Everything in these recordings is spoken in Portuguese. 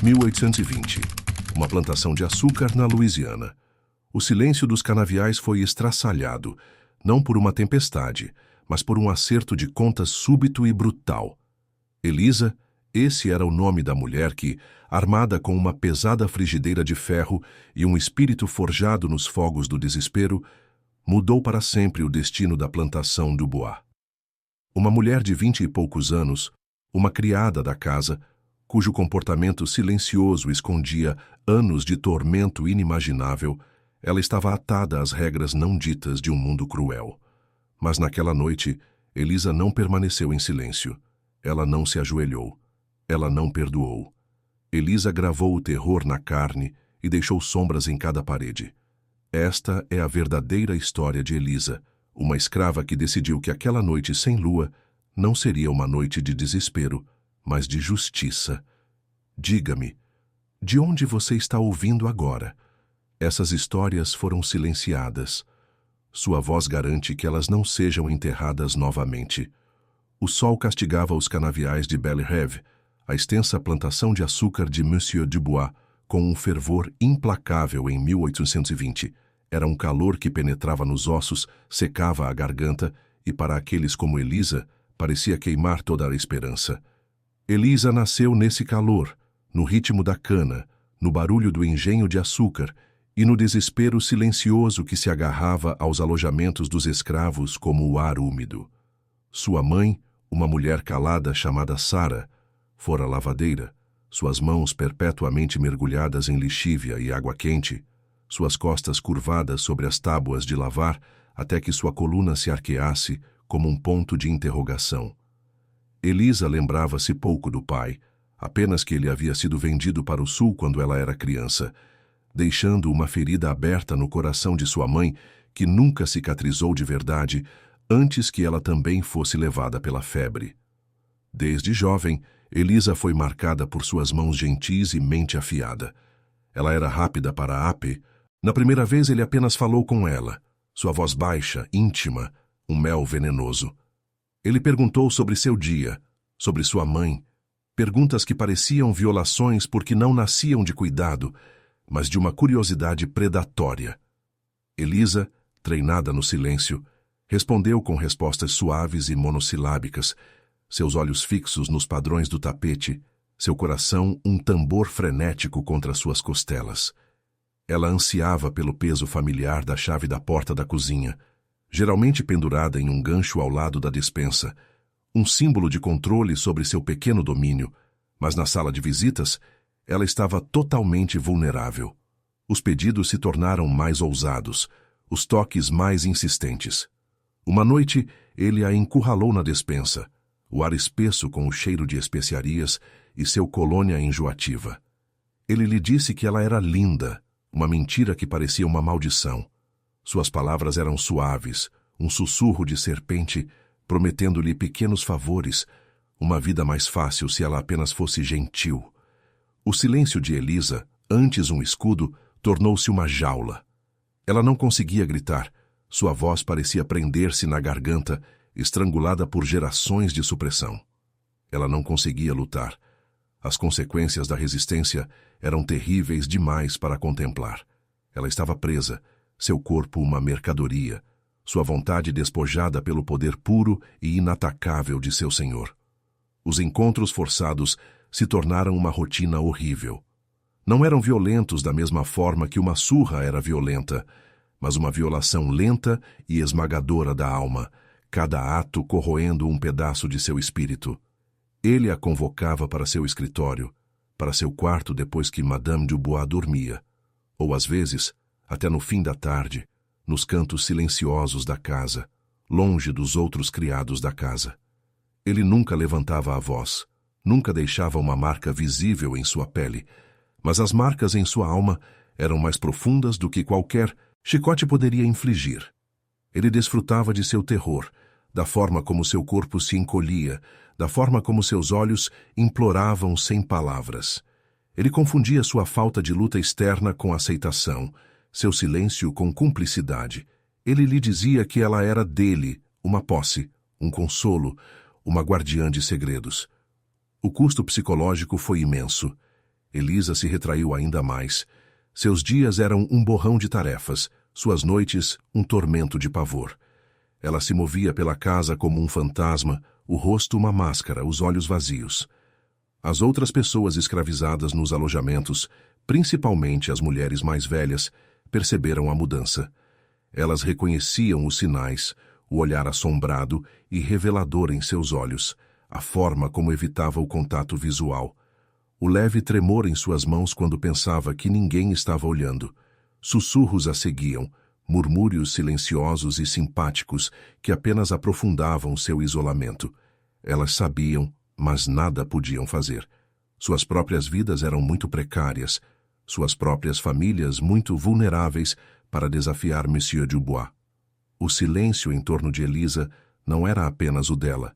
1820. Uma plantação de açúcar na Louisiana. O silêncio dos canaviais foi estraçalhado, não por uma tempestade, mas por um acerto de contas súbito e brutal. Elisa, esse era o nome da mulher que, armada com uma pesada frigideira de ferro e um espírito forjado nos fogos do desespero, mudou para sempre o destino da plantação do Bois. Uma mulher de 20 e poucos anos, uma criada da casa, cujo comportamento silencioso escondia anos de tormento inimaginável, ela estava atada às regras não ditas de um mundo cruel. Mas naquela noite, Elisa não permaneceu em silêncio. Ela não se ajoelhou. Ela não perdoou. Elisa gravou o terror na carne e deixou sombras em cada parede. Esta é a verdadeira história de Elisa, uma escrava que decidiu que aquela noite sem lua não seria uma noite de desespero, mas de justiça. Diga-me, de onde você está ouvindo agora? Essas histórias foram silenciadas. Sua voz garante que elas não sejam enterradas novamente. O sol castigava os canaviais de Belle Reve, a extensa plantação de açúcar de Monsieur Dubois, com um fervor implacável em 1820. Era um calor que penetrava nos ossos, secava a garganta e, para aqueles como Elisa, parecia queimar toda a esperança. Elisa nasceu nesse calor, no ritmo da cana, no barulho do engenho de açúcar e no desespero silencioso que se agarrava aos alojamentos dos escravos como o ar úmido. Sua mãe, uma mulher calada chamada Sara, fora lavadeira, suas mãos perpetuamente mergulhadas em lixívia e água quente, suas costas curvadas sobre as tábuas de lavar até que sua coluna se arqueasse como um ponto de interrogação. Elisa lembrava-se pouco do pai, apenas que ele havia sido vendido para o sul quando ela era criança, deixando uma ferida aberta no coração de sua mãe que nunca cicatrizou de verdade antes que ela também fosse levada pela febre. Desde jovem, Elisa foi marcada por suas mãos gentis e mente afiada. Ela era rápida para Ape. Na primeira vez ele apenas falou com ela, sua voz baixa, íntima, um mel venenoso. Ele perguntou sobre seu dia, sobre sua mãe, perguntas que pareciam violações porque não nasciam de cuidado, mas de uma curiosidade predatória. Elisa, treinada no silêncio, respondeu com respostas suaves e monossilábicas, seus olhos fixos nos padrões do tapete, seu coração um tambor frenético contra suas costelas. Ela ansiava pelo peso familiar da chave da porta da cozinha, geralmente pendurada em um gancho ao lado da despensa, um símbolo de controle sobre seu pequeno domínio, mas na sala de visitas, ela estava totalmente vulnerável. Os pedidos se tornaram mais ousados, os toques mais insistentes. Uma noite, ele a encurralou na despensa, o ar espesso com o cheiro de especiarias e seu colônia enjoativa. Ele lhe disse que ela era linda, uma mentira que parecia uma maldição. Suas palavras eram suaves, um sussurro de serpente, prometendo-lhe pequenos favores, uma vida mais fácil se ela apenas fosse gentil. O silêncio de Elisa, antes um escudo, tornou-se uma jaula. Ela não conseguia gritar, sua voz parecia prender-se na garganta, estrangulada por gerações de supressão. Ela não conseguia lutar. As consequências da resistência eram terríveis demais para contemplar. Ela estava presa, seu corpo uma mercadoria, sua vontade despojada pelo poder puro e inatacável de seu senhor. Os encontros forçados se tornaram uma rotina horrível. Não eram violentos da mesma forma que uma surra era violenta, mas uma violação lenta e esmagadora da alma, cada ato corroendo um pedaço de seu espírito. Ele a convocava para seu escritório, para seu quarto depois que Madame Dubois dormia, ou às vezes, até no fim da tarde, nos cantos silenciosos da casa, longe dos outros criados da casa. Ele nunca levantava a voz, nunca deixava uma marca visível em sua pele, mas as marcas em sua alma eram mais profundas do que qualquer chicote poderia infligir. Ele desfrutava de seu terror, da forma como seu corpo se encolhia, da forma como seus olhos imploravam sem palavras. Ele confundia sua falta de luta externa com aceitação, seu silêncio com cumplicidade. Ele lhe dizia que ela era dele, uma posse, um consolo, uma guardiã de segredos. O custo psicológico foi imenso. Elisa se retraiu ainda mais. Seus dias eram um borrão de tarefas, suas noites um tormento de pavor. Ela se movia pela casa como um fantasma, o rosto uma máscara, os olhos vazios. As outras pessoas escravizadas nos alojamentos, principalmente as mulheres mais velhas, perceberam a mudança. Elas reconheciam os sinais, o olhar assombrado e revelador em seus olhos, a forma como evitava o contato visual, o leve tremor em suas mãos quando pensava que ninguém estava olhando. Sussurros a seguiam, murmúrios silenciosos e simpáticos que apenas aprofundavam seu isolamento. Elas sabiam, mas nada podiam fazer. Suas próprias vidas eram muito precárias, suas próprias famílias muito vulneráveis para desafiar Monsieur Dubois. O silêncio em torno de Elisa não era apenas o dela.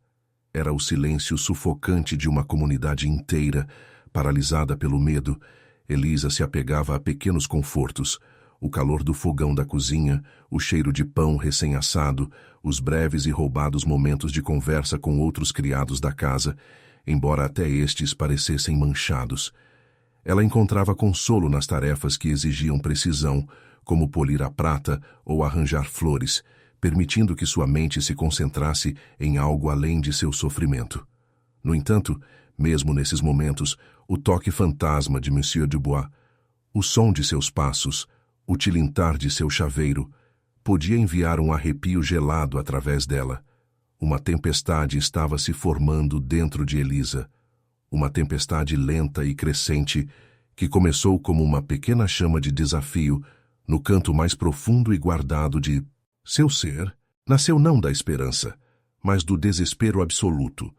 Era o silêncio sufocante de uma comunidade inteira, paralisada pelo medo. Elisa se apegava a pequenos confortos, o calor do fogão da cozinha, o cheiro de pão recém-assado, os breves e roubados momentos de conversa com outros criados da casa, embora até estes parecessem manchados. Ela encontrava consolo nas tarefas que exigiam precisão, como polir a prata ou arranjar flores, permitindo que sua mente se concentrasse em algo além de seu sofrimento. No entanto, mesmo nesses momentos, o toque fantasma de Monsieur Dubois, o som de seus passos, o tilintar de seu chaveiro, podia enviar um arrepio gelado através dela. Uma tempestade estava se formando dentro de Elisa, uma tempestade lenta e crescente que começou como uma pequena chama de desafio no canto mais profundo e guardado de seu ser. Nasceu não da esperança, mas do desespero absoluto.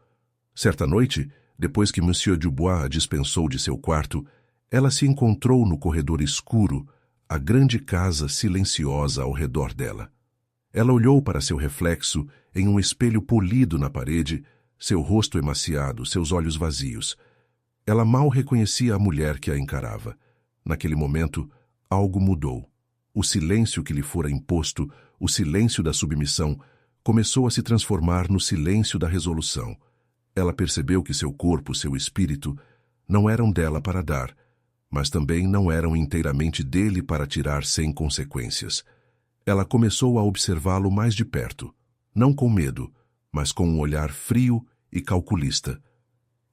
Certa noite, depois que Monsieur Dubois a dispensou de seu quarto, ela se encontrou no corredor escuro, a grande casa silenciosa ao redor dela. Ela olhou para seu reflexo em um espelho polido na parede, seu rosto emaciado, seus olhos vazios. Ela mal reconhecia a mulher que a encarava. Naquele momento, algo mudou. O silêncio que lhe fora imposto, o silêncio da submissão, começou a se transformar no silêncio da resolução. Ela percebeu que seu corpo, seu espírito, não eram dela para dar, mas também não eram inteiramente dele para tirar sem consequências. Ela começou a observá-lo mais de perto, não com medo, mas com um olhar frio e calculista.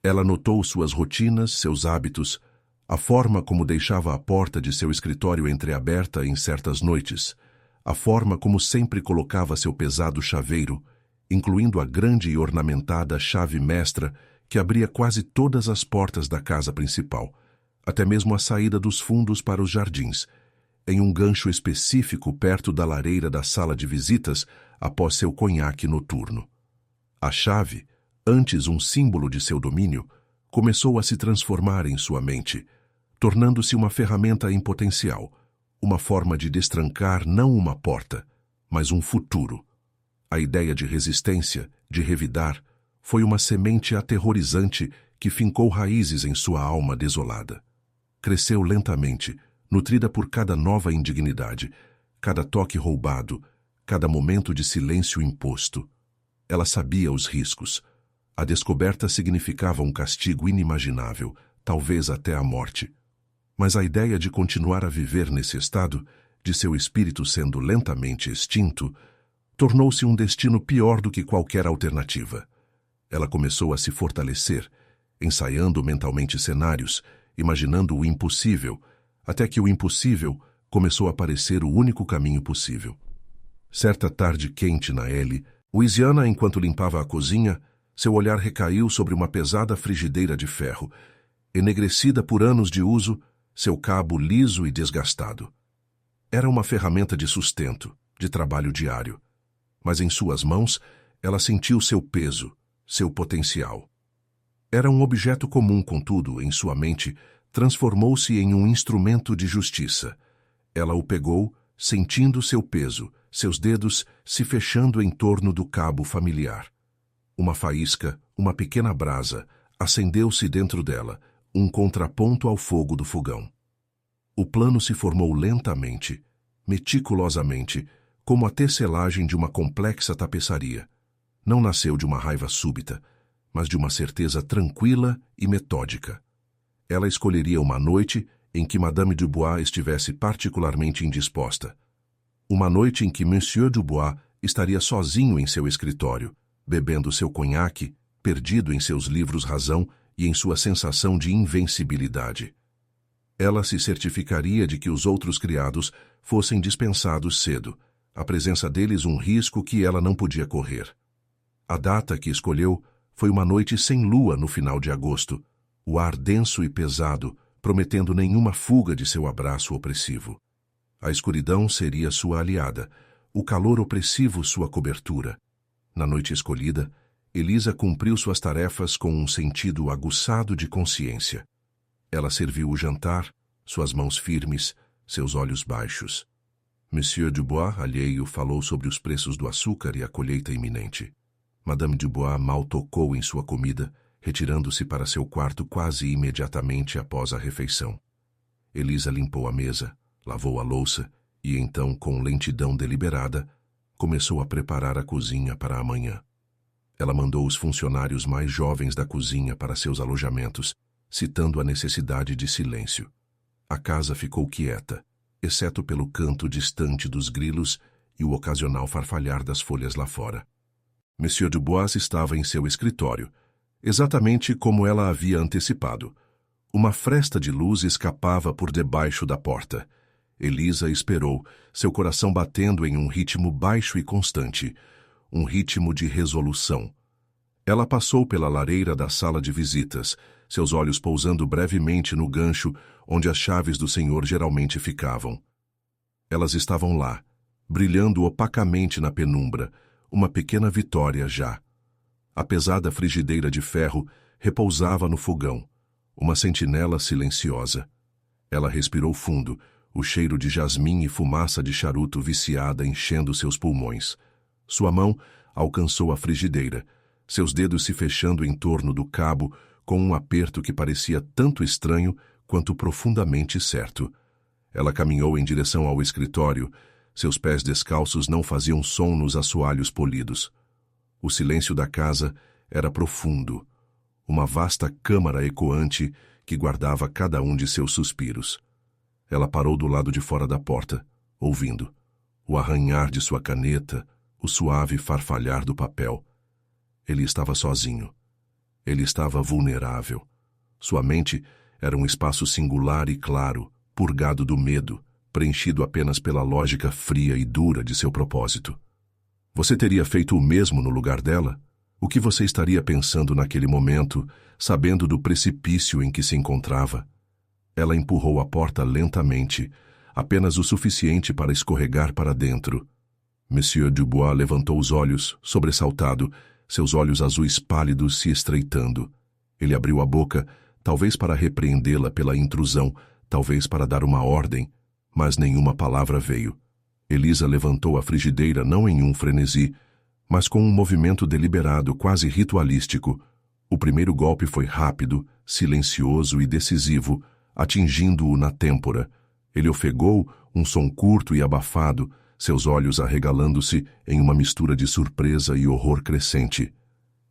Ela notou suas rotinas, seus hábitos, a forma como deixava a porta de seu escritório entreaberta em certas noites, a forma como sempre colocava seu pesado chaveiro, incluindo a grande e ornamentada chave mestra que abria quase todas as portas da casa principal, até mesmo a saída dos fundos para os jardins, em um gancho específico perto da lareira da sala de visitas após seu conhaque noturno. A chave, antes um símbolo de seu domínio, começou a se transformar em sua mente, tornando-se uma ferramenta em potencial, uma forma de destrancar não uma porta, mas um futuro. A ideia de resistência, de revidar, foi uma semente aterrorizante que fincou raízes em sua alma desolada. Cresceu lentamente, nutrida por cada nova indignidade, cada toque roubado, cada momento de silêncio imposto. Ela sabia os riscos. A descoberta significava um castigo inimaginável, talvez até a morte. Mas a ideia de continuar a viver nesse estado, de seu espírito sendo lentamente extinto, tornou-se um destino pior do que qualquer alternativa. Ela começou a se fortalecer, ensaiando mentalmente cenários, imaginando o impossível, até que o impossível começou a parecer o único caminho possível. Certa tarde quente na L, Louisiana, enquanto limpava a cozinha, seu olhar recaiu sobre uma pesada frigideira de ferro, enegrecida por anos de uso, seu cabo liso e desgastado. Era uma ferramenta de sustento, de trabalho diário. Mas em suas mãos, ela sentiu seu peso, seu potencial. Era um objeto comum, contudo, em sua mente, transformou-se em um instrumento de justiça. Ela o pegou, sentindo seu peso, seus dedos se fechando em torno do cabo familiar. Uma faísca, uma pequena brasa, acendeu-se dentro dela, um contraponto ao fogo do fogão. O plano se formou lentamente, meticulosamente, como a tecelagem de uma complexa tapeçaria. Não nasceu de uma raiva súbita, mas de uma certeza tranquila e metódica. Ela escolheria uma noite em que Madame Dubois estivesse particularmente indisposta. Uma noite em que Monsieur Dubois estaria sozinho em seu escritório, bebendo seu conhaque, perdido em seus livros-razão e em sua sensação de invencibilidade. Ela se certificaria de que os outros criados fossem dispensados cedo, a presença deles um risco que ela não podia correr. A data que escolheu foi uma noite sem lua no final de agosto, o ar denso e pesado, prometendo nenhuma fuga de seu abraço opressivo. A escuridão seria sua aliada, o calor opressivo sua cobertura. Na noite escolhida, Elisa cumpriu suas tarefas com um sentido aguçado de consciência. Ela serviu o jantar, suas mãos firmes, seus olhos baixos. Monsieur Dubois, alheio, falou sobre os preços do açúcar e a colheita iminente. Madame Dubois mal tocou em sua comida, retirando-se para seu quarto quase imediatamente após a refeição. Elisa limpou a mesa, lavou a louça e então, com lentidão deliberada, começou a preparar a cozinha para amanhã. Ela mandou os funcionários mais jovens da cozinha para seus alojamentos, citando a necessidade de silêncio. A casa ficou quieta, exceto pelo canto distante dos grilos e o ocasional farfalhar das folhas lá fora. Monsieur Dubois estava em seu escritório, exatamente como ela havia antecipado. Uma fresta de luz escapava por debaixo da porta. Elisa esperou, seu coração batendo em um ritmo baixo e constante, um ritmo de resolução. Ela passou pela lareira da sala de visitas, seus olhos pousando brevemente no gancho onde as chaves do senhor geralmente ficavam. Elas estavam lá, brilhando opacamente na penumbra, uma pequena vitória já. A pesada frigideira de ferro repousava no fogão, uma sentinela silenciosa. Ela respirou fundo, o cheiro de jasmim e fumaça de charuto viciada enchendo seus pulmões. Sua mão alcançou a frigideira, seus dedos se fechando em torno do cabo com um aperto que parecia tanto estranho quanto profundamente certo. Ela caminhou em direção ao escritório, seus pés descalços não faziam som nos assoalhos polidos. O silêncio da casa era profundo, uma vasta câmara ecoante que guardava cada um de seus suspiros. Ela parou do lado de fora da porta, ouvindo o arranhar de sua caneta, o suave farfalhar do papel. Ele estava sozinho. Ele estava vulnerável. Sua mente era um espaço singular e claro, purgado do medo, preenchido apenas pela lógica fria e dura de seu propósito. Você teria feito o mesmo no lugar dela? O que você estaria pensando naquele momento, sabendo do precipício em que se encontrava? Ela empurrou a porta lentamente, apenas o suficiente para escorregar para dentro. Monsieur Dubois levantou os olhos, sobressaltado, seus olhos azuis pálidos se estreitando. Ele abriu a boca, talvez para repreendê-la pela intrusão, talvez para dar uma ordem, mas nenhuma palavra veio. Elisa levantou a frigideira não em um frenesi, mas com um movimento deliberado, quase ritualístico. O primeiro golpe foi rápido, silencioso e decisivo, atingindo-o na têmpora. Ele ofegou, um som curto e abafado, seus olhos arregalando-se em uma mistura de surpresa e horror crescente.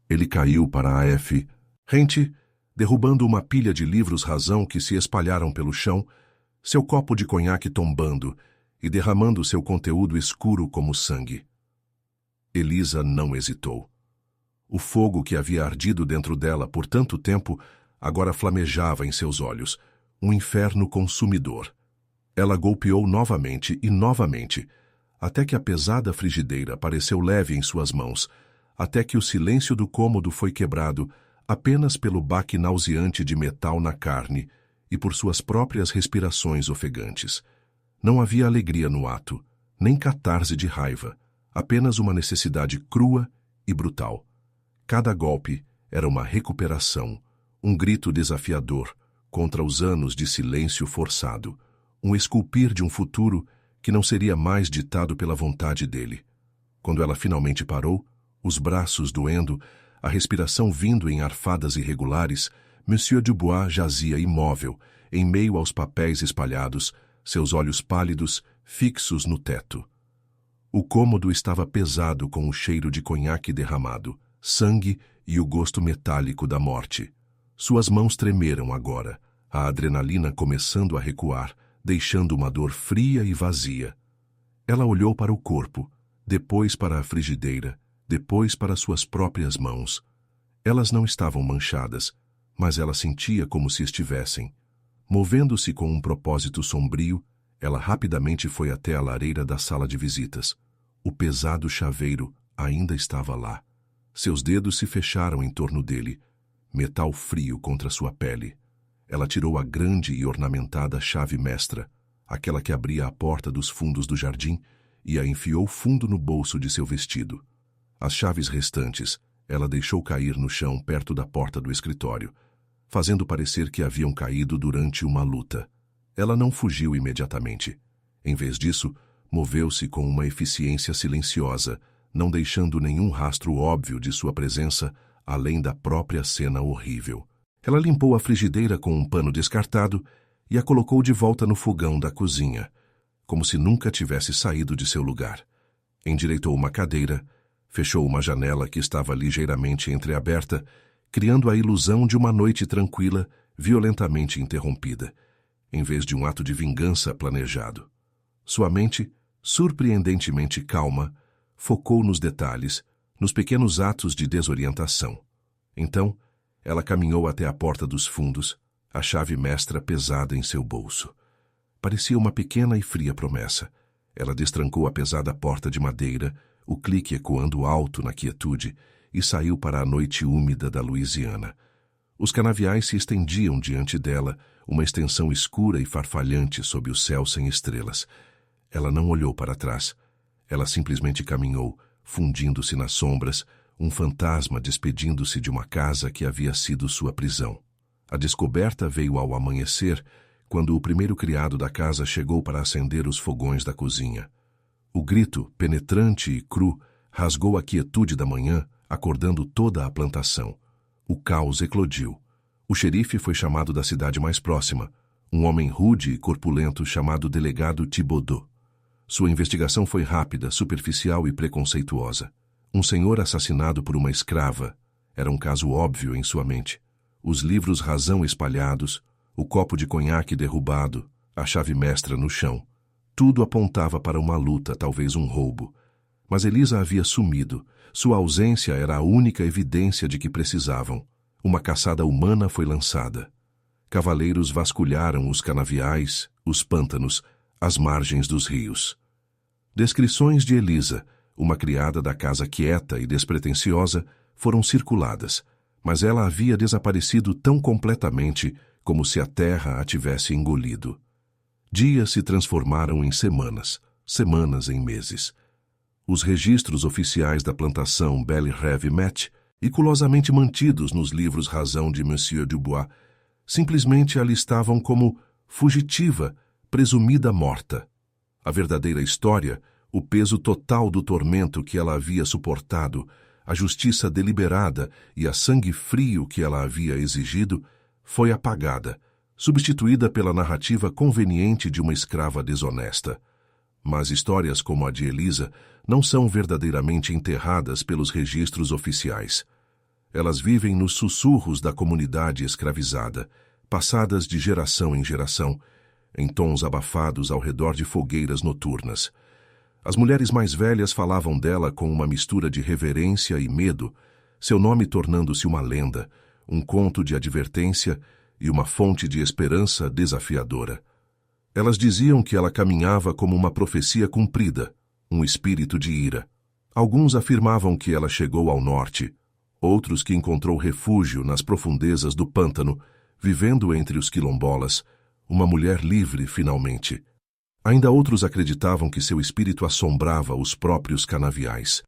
Ele caiu para a F. Rente, derrubando uma pilha de livros-razão que se espalharam pelo chão, seu copo de conhaque tombando e derramando seu conteúdo escuro como sangue. Elisa não hesitou. O fogo que havia ardido dentro dela por tanto tempo agora flamejava em seus olhos, um inferno consumidor. Ela golpeou novamente e novamente, até que a pesada frigideira pareceu leve em suas mãos, até que o silêncio do cômodo foi quebrado apenas pelo baque nauseante de metal na carne e por suas próprias respirações ofegantes. Não havia alegria no ato, nem catarse de raiva, apenas uma necessidade crua e brutal. Cada golpe era uma recuperação, um grito desafiador contra os anos de silêncio forçado, um esculpir de um futuro que não seria mais ditado pela vontade dele. Quando ela finalmente parou, os braços doendo, a respiração vindo em arfadas irregulares, Monsieur Dubois jazia imóvel, em meio aos papéis espalhados, seus olhos pálidos, fixos no teto. O cômodo estava pesado com o cheiro de conhaque derramado, sangue e o gosto metálico da morte. Suas mãos tremeram agora, a adrenalina começando a recuar, deixando uma dor fria e vazia. Ela olhou para o corpo, depois para a frigideira, depois para suas próprias mãos. Elas não estavam manchadas, mas ela sentia como se estivessem. Movendo-se com um propósito sombrio, ela rapidamente foi até a lareira da sala de visitas. O pesado chaveiro ainda estava lá. Seus dedos se fecharam em torno dele, metal frio contra sua pele. Ela tirou a grande e ornamentada chave mestra, aquela que abria a porta dos fundos do jardim, e a enfiou fundo no bolso de seu vestido. As chaves restantes ela deixou cair no chão perto da porta do escritório, fazendo parecer que haviam caído durante uma luta. Ela não fugiu imediatamente. Em vez disso, moveu-se com uma eficiência silenciosa, não deixando nenhum rastro óbvio de sua presença, além da própria cena horrível. Ela limpou a frigideira com um pano descartado e a colocou de volta no fogão da cozinha, como se nunca tivesse saído de seu lugar. Endireitou uma cadeira, fechou uma janela que estava ligeiramente entreaberta, criando a ilusão de uma noite tranquila, violentamente interrompida, em vez de um ato de vingança planejado. Sua mente, surpreendentemente calma, focou nos detalhes, nos pequenos atos de desorientação. Então, ela caminhou até a porta dos fundos, a chave mestra pesada em seu bolso. Parecia uma pequena e fria promessa. Ela destrancou a pesada porta de madeira, o clique ecoando alto na quietude, e saiu para a noite úmida da Louisiana. Os canaviais se estendiam diante dela, uma extensão escura e farfalhante sob o céu sem estrelas. Ela não olhou para trás. Ela simplesmente caminhou, fundindo-se nas sombras, um fantasma despedindo-se de uma casa que havia sido sua prisão. A descoberta veio ao amanhecer, quando o primeiro criado da casa chegou para acender os fogões da cozinha. O grito, penetrante e cru, rasgou a quietude da manhã, acordando toda a plantação. O caos eclodiu. O xerife foi chamado da cidade mais próxima, um homem rude e corpulento chamado delegado Thibodeau. Sua investigação foi rápida, superficial e preconceituosa. Um senhor assassinado por uma escrava era um caso óbvio em sua mente. Os livros razão espalhados, o copo de conhaque derrubado, a chave mestra no chão. Tudo apontava para uma luta, talvez um roubo. Mas Elisa havia sumido. Sua ausência era a única evidência de que precisavam. Uma caçada humana foi lançada. Cavaleiros vasculharam os canaviais, os pântanos, as margens dos rios. Descrições de Elisa, uma criada da casa quieta e despretensiosa, foram circuladas, mas ela havia desaparecido tão completamente como se a terra a tivesse engolido. Dias se transformaram em semanas, semanas em meses. Os registros oficiais da plantação Belle-Reve-Met, iculosamente mantidos nos livros razão de Monsieur Dubois, simplesmente a listavam como fugitiva, presumida morta. A verdadeira história, o peso total do tormento que ela havia suportado, a justiça deliberada e a sangue frio que ela havia exigido, foi apagada, substituída pela narrativa conveniente de uma escrava desonesta. Mas histórias como a de Elisa não são verdadeiramente enterradas pelos registros oficiais. Elas vivem nos sussurros da comunidade escravizada, passadas de geração em geração, em tons abafados ao redor de fogueiras noturnas. As mulheres mais velhas falavam dela com uma mistura de reverência e medo, seu nome tornando-se uma lenda, um conto de advertência e uma fonte de esperança desafiadora. Elas diziam que ela caminhava como uma profecia cumprida, um espírito de ira. Alguns afirmavam que ela chegou ao norte, outros que encontrou refúgio nas profundezas do pântano, vivendo entre os quilombolas, uma mulher livre finalmente. Ainda outros acreditavam que seu espírito assombrava os próprios canaviais,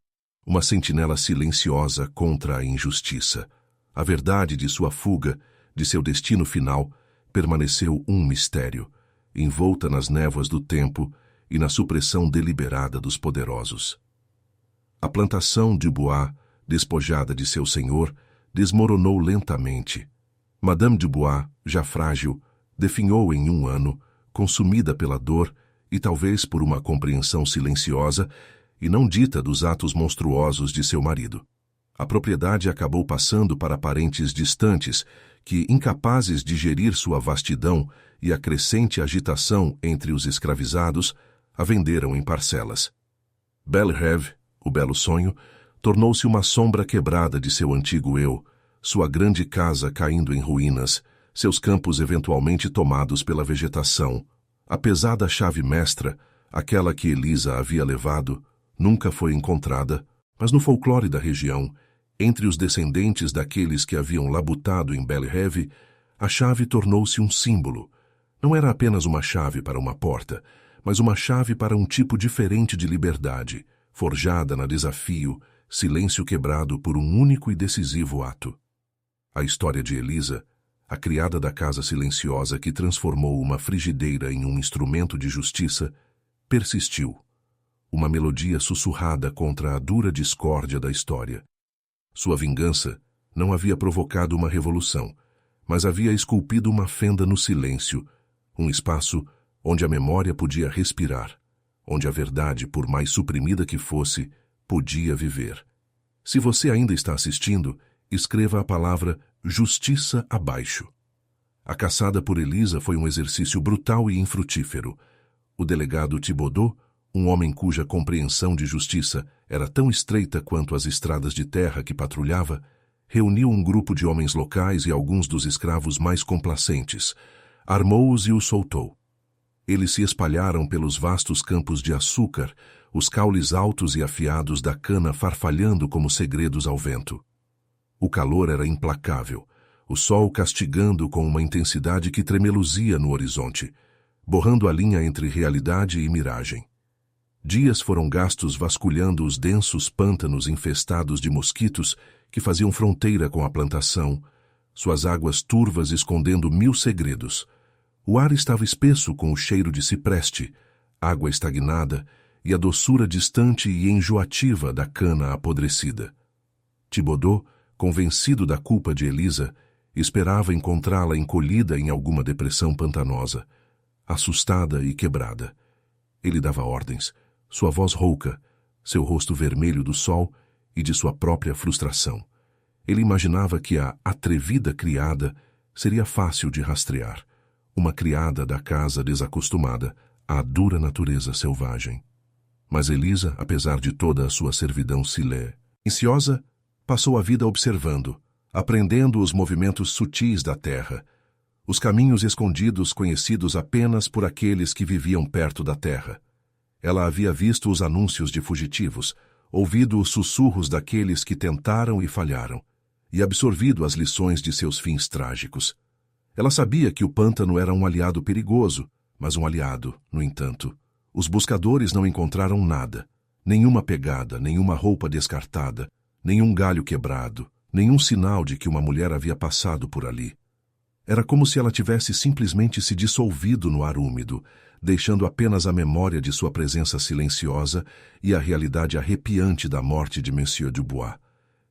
uma sentinela silenciosa contra a injustiça. A verdade de sua fuga, de seu destino final, permaneceu um mistério, envolta nas névoas do tempo e na supressão deliberada dos poderosos. A plantação Dubois, despojada de seu senhor, desmoronou lentamente. Madame Dubois, já frágil, definhou em 1 ano, consumida pela dor e talvez por uma compreensão silenciosa e não dita dos atos monstruosos de seu marido. A propriedade acabou passando para parentes distantes que, incapazes de gerir sua vastidão e a crescente agitação entre os escravizados, a venderam em parcelas. Belle-Rêve, o belo sonho, tornou-se uma sombra quebrada de seu antigo eu, sua grande casa caindo em ruínas, seus campos eventualmente tomados pela vegetação. A pesada chave mestra, aquela que Elisa havia levado, nunca foi encontrada, mas no folclore da região, entre os descendentes daqueles que haviam labutado em Belle-Rêve, a chave tornou-se um símbolo. Não era apenas uma chave para uma porta, mas uma chave para um tipo diferente de liberdade, forjada na desafio, silêncio quebrado por um único e decisivo ato. A história de Elisa, a criada da casa silenciosa que transformou uma frigideira em um instrumento de justiça, persistiu. Uma melodia sussurrada contra a dura discórdia da história. Sua vingança não havia provocado uma revolução, mas havia esculpido uma fenda no silêncio, um espaço onde a memória podia respirar, onde a verdade, por mais suprimida que fosse, podia viver. Se você ainda está assistindo, escreva a palavra justiça abaixo. A caçada por Elisa foi um exercício brutal e infrutífero. O delegado Thibodeau, um homem cuja compreensão de justiça era tão estreita quanto as estradas de terra que patrulhava, reuniu um grupo de homens locais e alguns dos escravos mais complacentes, armou-os e os soltou. Eles se espalharam pelos vastos campos de açúcar, os caules altos e afiados da cana farfalhando como segredos ao vento. O calor era implacável, o sol castigando com uma intensidade que tremeluzia no horizonte, borrando a linha entre realidade e miragem. Dias foram gastos vasculhando os densos pântanos infestados de mosquitos que faziam fronteira com a plantação, suas águas turvas escondendo 1000 segredos. O ar estava espesso com o cheiro de cipreste, água estagnada e a doçura distante e enjoativa da cana apodrecida. Thibodeau, convencido da culpa de Elisa, esperava encontrá-la encolhida em alguma depressão pantanosa, assustada e quebrada. Ele dava ordens, sua voz rouca, seu rosto vermelho do sol e de sua própria frustração. Ele imaginava que a atrevida criada seria fácil de rastrear, uma criada da casa desacostumada à dura natureza selvagem. Mas Elisa, apesar de toda a sua servidão silenciosa, passou a vida observando, aprendendo os movimentos sutis da terra, os caminhos escondidos conhecidos apenas por aqueles que viviam perto da terra. Ela havia visto os anúncios de fugitivos, ouvido os sussurros daqueles que tentaram e falharam, e absorvido as lições de seus fins trágicos. Ela sabia que o pântano era um aliado perigoso, mas um aliado, no entanto. Os buscadores não encontraram nada, nenhuma pegada, nenhuma roupa descartada, nenhum galho quebrado, nenhum sinal de que uma mulher havia passado por ali. Era como se ela tivesse simplesmente se dissolvido no ar úmido, deixando apenas a memória de sua presença silenciosa e a realidade arrepiante da morte de Monsieur Dubois.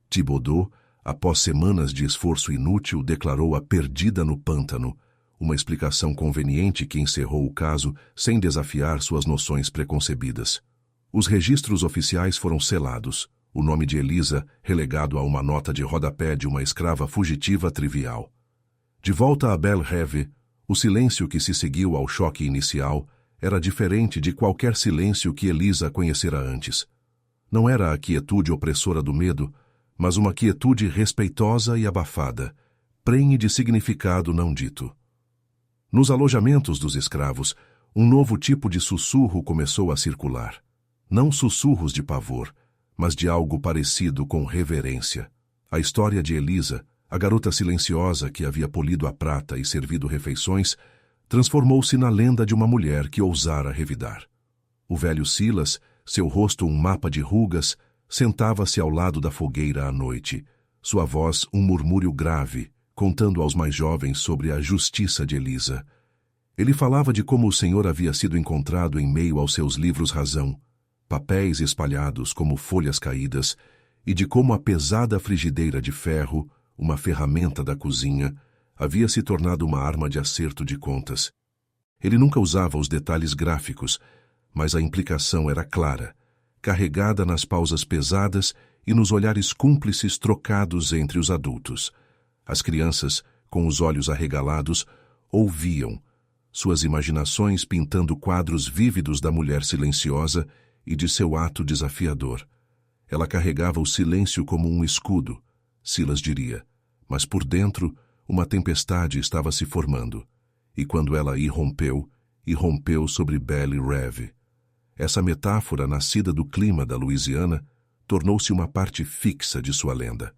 Thibodeau, após semanas de esforço inútil, declarou-a perdida no pântano, uma explicação conveniente que encerrou o caso sem desafiar suas noções preconcebidas. Os registros oficiais foram selados, o nome de Elisa relegado a uma nota de rodapé de uma escrava fugitiva trivial. De volta a Belle-Rêve, o silêncio que se seguiu ao choque inicial era diferente de qualquer silêncio que Elisa conhecera antes. Não era a quietude opressora do medo, mas uma quietude respeitosa e abafada, prenhe de significado não dito. Nos alojamentos dos escravos, um novo tipo de sussurro começou a circular. Não sussurros de pavor, mas de algo parecido com reverência. A história de Elisa, a garota silenciosa que havia polido a prata e servido refeições, transformou-se na lenda de uma mulher que ousara revidar. O velho Silas, seu rosto um mapa de rugas, sentava-se ao lado da fogueira à noite, sua voz um murmúrio grave, contando aos mais jovens sobre a justiça de Elisa. Ele falava de como o Senhor havia sido encontrado em meio aos seus livros-razão, papéis espalhados como folhas caídas, e de como a pesada frigideira de ferro, uma ferramenta da cozinha, havia se tornado uma arma de acerto de contas. Ele nunca usava os detalhes gráficos, mas a implicação era clara, carregada nas pausas pesadas e nos olhares cúmplices trocados entre os adultos. As crianças, com os olhos arregalados, ouviam, suas imaginações pintando quadros vívidos da mulher silenciosa e de seu ato desafiador. Ela carregava o silêncio como um escudo, Silas diria, mas por dentro uma tempestade estava se formando, e quando ela irrompeu sobre Belle Reve. Essa metáfora nascida do clima da Louisiana tornou-se uma parte fixa de sua lenda.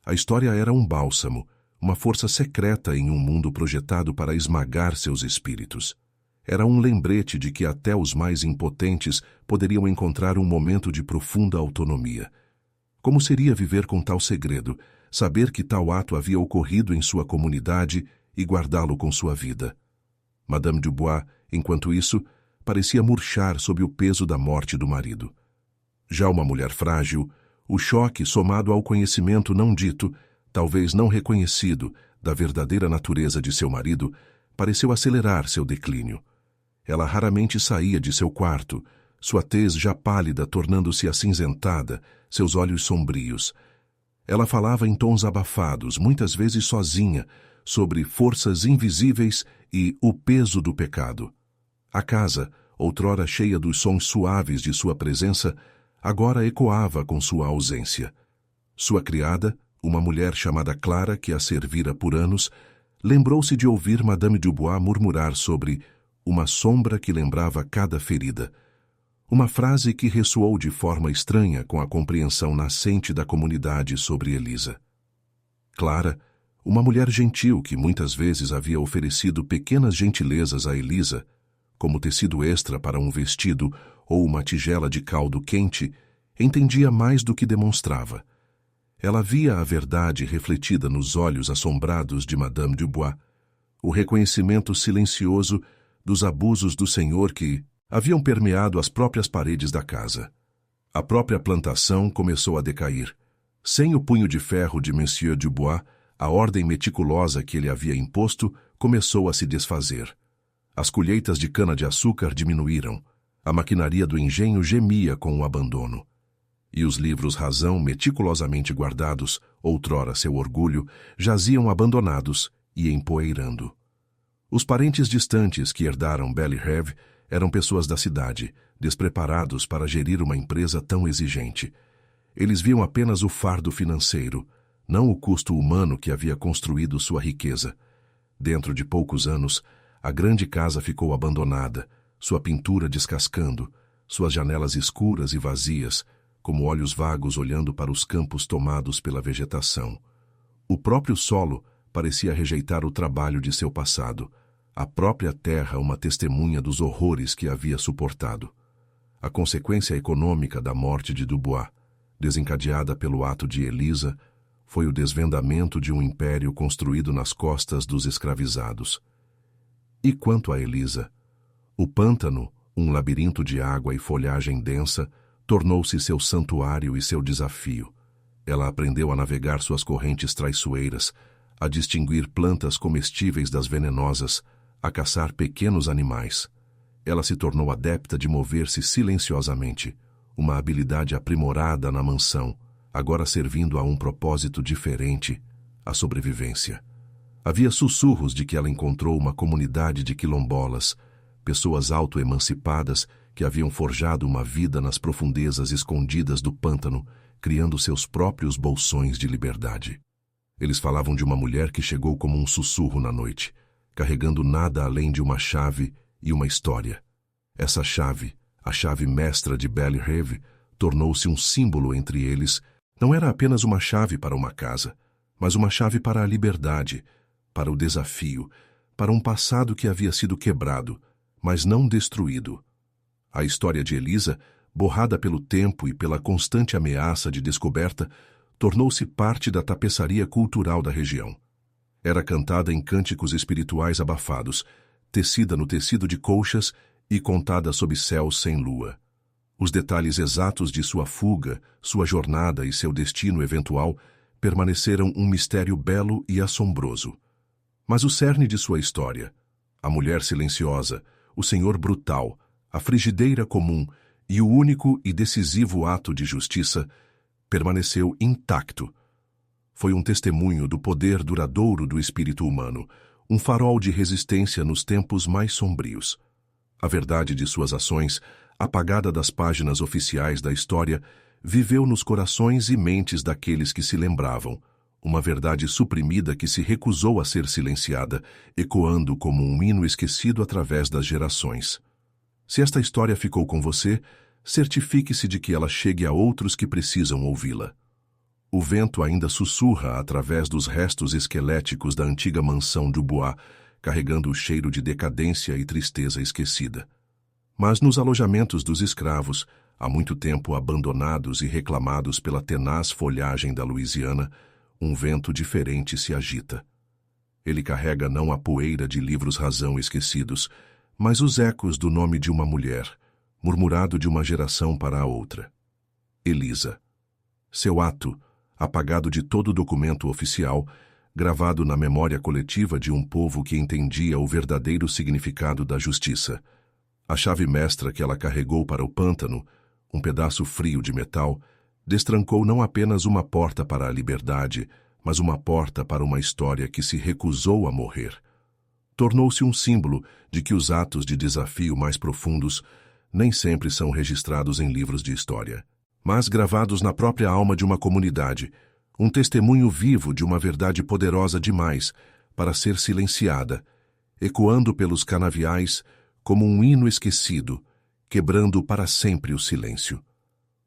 A história era um bálsamo, uma força secreta em um mundo projetado para esmagar seus espíritos. Era um lembrete de que até os mais impotentes poderiam encontrar um momento de profunda autonomia. Como seria viver com tal segredo, saber que tal ato havia ocorrido em sua comunidade e guardá-lo com sua vida? Madame Dubois, enquanto isso, parecia murchar sob o peso da morte do marido. Já uma mulher frágil, o choque somado ao conhecimento não dito, talvez não reconhecido, da verdadeira natureza de seu marido, pareceu acelerar seu declínio. Ela raramente saía de seu quarto, sua tez já pálida tornando-se acinzentada, seus olhos sombrios. Ela falava em tons abafados, muitas vezes sozinha, sobre forças invisíveis e o peso do pecado. A casa, outrora cheia dos sons suaves de sua presença, agora ecoava com sua ausência. Sua criada, uma mulher chamada Clara, que a servira por anos, lembrou-se de ouvir Madame Dubois murmurar sobre uma sombra que lembrava cada ferida. Uma frase que ressoou de forma estranha com a compreensão nascente da comunidade sobre Elisa. Clara, uma mulher gentil que muitas vezes havia oferecido pequenas gentilezas a Elisa, como tecido extra para um vestido ou uma tigela de caldo quente, entendia mais do que demonstrava. Ela via a verdade refletida nos olhos assombrados de Madame Dubois, o reconhecimento silencioso dos abusos do senhor que haviam permeado as próprias paredes da casa. A própria plantação começou a decair. Sem o punho de ferro de Monsieur Dubois, a ordem meticulosa que ele havia imposto começou a se desfazer. As colheitas de cana-de-açúcar diminuíram. A maquinaria do engenho gemia com o abandono. E os livros-razão meticulosamente guardados, outrora seu orgulho, jaziam abandonados e empoeirando. Os parentes distantes que herdaram Belle Reve eram pessoas da cidade, despreparados para gerir uma empresa tão exigente. Eles viam apenas o fardo financeiro, não o custo humano que havia construído sua riqueza. Dentro de poucos anos, a grande casa ficou abandonada, sua pintura descascando, suas janelas escuras e vazias, como olhos vagos olhando para os campos tomados pela vegetação. O próprio solo parecia rejeitar o trabalho de seu passado, a própria terra uma testemunha dos horrores que havia suportado. A consequência econômica da morte de Dubois, desencadeada pelo ato de Elisa, foi o desvendamento de um império construído nas costas dos escravizados. E quanto a Elisa, o pântano, um labirinto de água e folhagem densa, tornou-se seu santuário e seu desafio. Ela aprendeu a navegar suas correntes traiçoeiras, a distinguir plantas comestíveis das venenosas, a caçar pequenos animais. Ela se tornou adepta de mover-se silenciosamente, uma habilidade aprimorada na mansão, agora servindo a um propósito diferente, a sobrevivência. Havia sussurros de que ela encontrou uma comunidade de quilombolas, pessoas auto-emancipadas que haviam forjado uma vida nas profundezas escondidas do pântano, criando seus próprios bolsões de liberdade. Eles falavam de uma mulher que chegou como um sussurro na noite, carregando nada além de uma chave e uma história. Essa chave, a chave mestra de Belle Reve, tornou-se um símbolo entre eles. Não era apenas uma chave para uma casa, mas uma chave para a liberdade, para o desafio, para um passado que havia sido quebrado, mas não destruído. A história de Elisa, borrada pelo tempo e pela constante ameaça de descoberta, tornou-se parte da tapeçaria cultural da região. Era cantada em cânticos espirituais abafados, tecida no tecido de colchas e contada sob céus sem lua. Os detalhes exatos de sua fuga, sua jornada e seu destino eventual permaneceram um mistério belo e assombroso. Mas o cerne de sua história, a mulher silenciosa, o senhor brutal, a frigideira comum e o único e decisivo ato de justiça, permaneceu intacto. Foi um testemunho do poder duradouro do espírito humano, um farol de resistência nos tempos mais sombrios. A verdade de suas ações, apagada das páginas oficiais da história, viveu nos corações e mentes daqueles que se lembravam, uma verdade suprimida que se recusou a ser silenciada, ecoando como um hino esquecido através das gerações. Se esta história ficou com você, certifique-se de que ela chegue a outros que precisam ouvi-la. O vento ainda sussurra através dos restos esqueléticos da antiga mansão Dubois, carregando o cheiro de decadência e tristeza esquecida. Mas nos alojamentos dos escravos, há muito tempo abandonados e reclamados pela tenaz folhagem da Louisiana, um vento diferente se agita. Ele carrega não a poeira de livros-razão esquecidos, mas os ecos do nome de uma mulher, murmurado de uma geração para a outra. Elisa. Seu ato, apagado de todo documento oficial, gravado na memória coletiva de um povo que entendia o verdadeiro significado da justiça. A chave mestra que ela carregou para o pântano, um pedaço frio de metal, destrancou não apenas uma porta para a liberdade, mas uma porta para uma história que se recusou a morrer. Tornou-se um símbolo de que os atos de desafio mais profundos nem sempre são registrados em livros de história, mas gravados na própria alma de uma comunidade, um testemunho vivo de uma verdade poderosa demais para ser silenciada, ecoando pelos canaviais como um hino esquecido, quebrando para sempre o silêncio.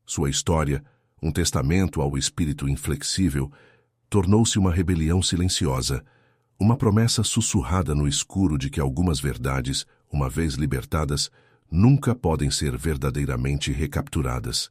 Sua história, um testamento ao espírito inflexível, tornou-se uma rebelião silenciosa, uma promessa sussurrada no escuro de que algumas verdades, uma vez libertadas, nunca podem ser verdadeiramente recapturadas.